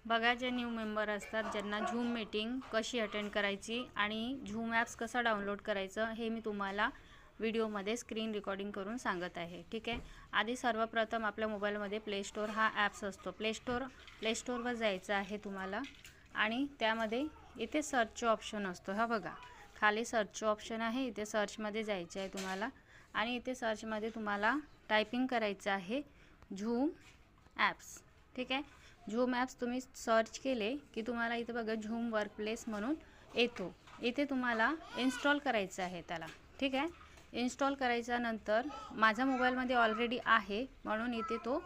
बघा, जे new member असतात ज्यांना झूम मीटिंग कशी अटेंड करायची आणि झूम ॲप्स कसा डाउनलोड करायचं हे मी तुम्हाला व्हिडिओमध्ये स्क्रीन रेकॉर्डिंग करून सांगत आहे. ठीक आहे. आधी सर्वप्रथम आपल्या मोबाईलमध्ये प्ले स्टोअर हा ॲप्स असतो. प्ले स्टोअरवर जायचं आहे तुम्हाला आणि त्यामध्ये इथे सर्चचे ऑप्शन असतो. हा बघा, खाली सर्चचे ऑप्शन आहे, इथे सर्चमध्ये जायचं आहे तुम्हाला आणि इथे सर्चमध्ये तुम्हाला टायपिंग करायचं आहे झूम ॲप्स. ठीक आहे. झूम ॲप्स तुम्ही सर्च केले की तुम्हाला इथे बघा झूम वर्कप्लेस म्हणून येतो. इथे तुम्हाला इन्स्टॉल करायचं आहे त्याला. ठीक आहे. इन्स्टॉल करायच्या नंतर माझ्या मोबाईलमध्ये ऑलरेडी आहे म्हणून इथे तो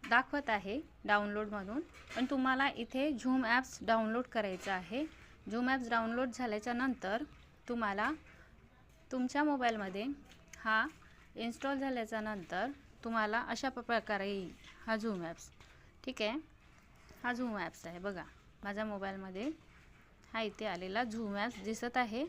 दाखवत आहे डाउनलोड म्हणून. पण तुम्हाला इथे झूम ॲप्स डाउनलोड करायचं आहे. झूम ॲप्स डाउनलोड झाल्याच्या नंतर तुम्हाला तुमच्या मोबाईलमध्ये हा इन्स्टॉल झाल्याच्या नंतर तुम्हाला अशा प्रकारे येईल हा झूम ॲप्स. ठीक आहे. हा झूम ॲप्स आहे बघा, माझ्या मोबाईलमध्ये हा इथे आलेला झूम ॲप्स दिसत आहे.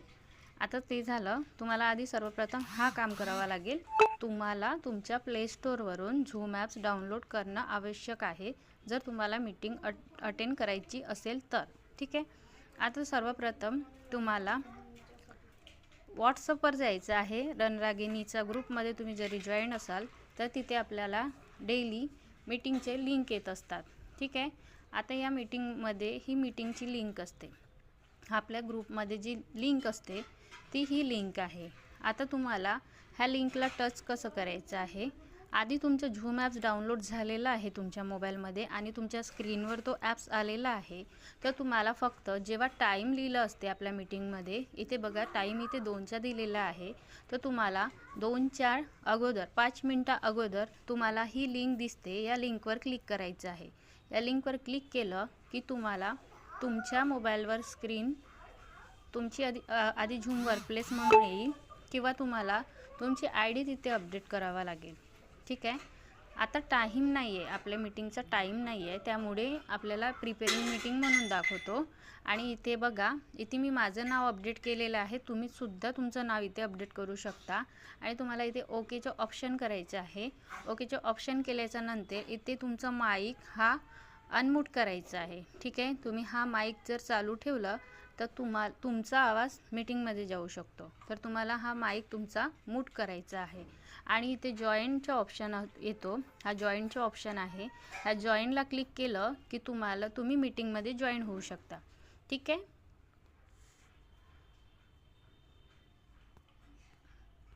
आता ते झालं, तुम्हाला आधी सर्वप्रथम हा काम करावा लागेल. तुम्हाला तुमच्या प्ले स्टोअरवरून झूम ॲप्स डाउनलोड करणं आवश्यक आहे जर तुम्हाला मीटिंग अटेंड करायची असेल तर. ठीक आहे. आता सर्वप्रथम तुम्हाला व्हॉट्सअपवर जायचं आहे. रणरागिणीचा ग्रुपमध्ये तुम्ही जरी जॉईन असाल तर तिथे आपल्याला डेली मीटिंगचे लिंक येत असतात. ठीक आहे. आता या मीटिंगमध्ये ही मीटिंगची लिंक असते. आपल्या ग्रुपमध्ये जी लिंक असते ती ही लिंक आहे. आता तुम्हाला ह्या लिंकला टच कसं करायचं आहे, आधी तुमचं झूम ॲप्स डाउनलोड झालेलं आहे तुमच्या मोबाईलमध्ये आणि तुमच्या स्क्रीनवर तो ॲप्स आलेला आहे. तर तुम्हाला फक्त जेव्हा टाईम लिहिलं असते आपल्या मीटिंगमध्ये, इथे बघा टाईम इथे 2चा दिलेला आहे, तर तुम्हाला 2:04 अगोदर 5 मिनटं अगोदर तुम्हाला ही लिंक दिसते, या लिंकवर क्लिक करायचं आहे. या लिंकवर क्लिक केलं की तुम्हाला तुमच्या मोबाईलवर स्क्रीन तुमची आधी झूम वर्कप्लेस म्हणून येईल किंवा तुम्हाला तुमची ID तिथे अपडेट करावा लागेल. ठीक आहे. आता टाईम नाही आहे, आपल्या मीटिंगचा टाईम नाही आहे, त्यामुळे आपल्याला प्रिपेरिंग मीटिंग म्हणून दाखवतो. आणि इथे बघा, इथे मी माझं नाव अपडेट केलेलं आहे, तुम्ही सुद्धा तुमचं नाव इथे अपडेट करू शकता. आणि तुम्हाला इथे ओकेचं ऑप्शन करायचं आहे. ओकेचं ऑप्शन केल्याच्या नंतर इथे तुमचा माईक हा अनम्यूट करायचा आहे. ठीक आहे. तुम्ही हा माईक जर चालू ठेवलं तर तुमचा आवाज मीटिंगमध्ये जाऊ शकतो. तर तुम्हाला हा माईक तुमचा म्यूट करायचा आहे. आणि इथे जॉईनचा ऑप्शन येतो, हा जॉईनचा ऑप्शन आहे. ह्या जॉईनला क्लिक केलं की तुम्ही मीटिंगमध्ये जॉईन होऊ शकता. ठीक आहे.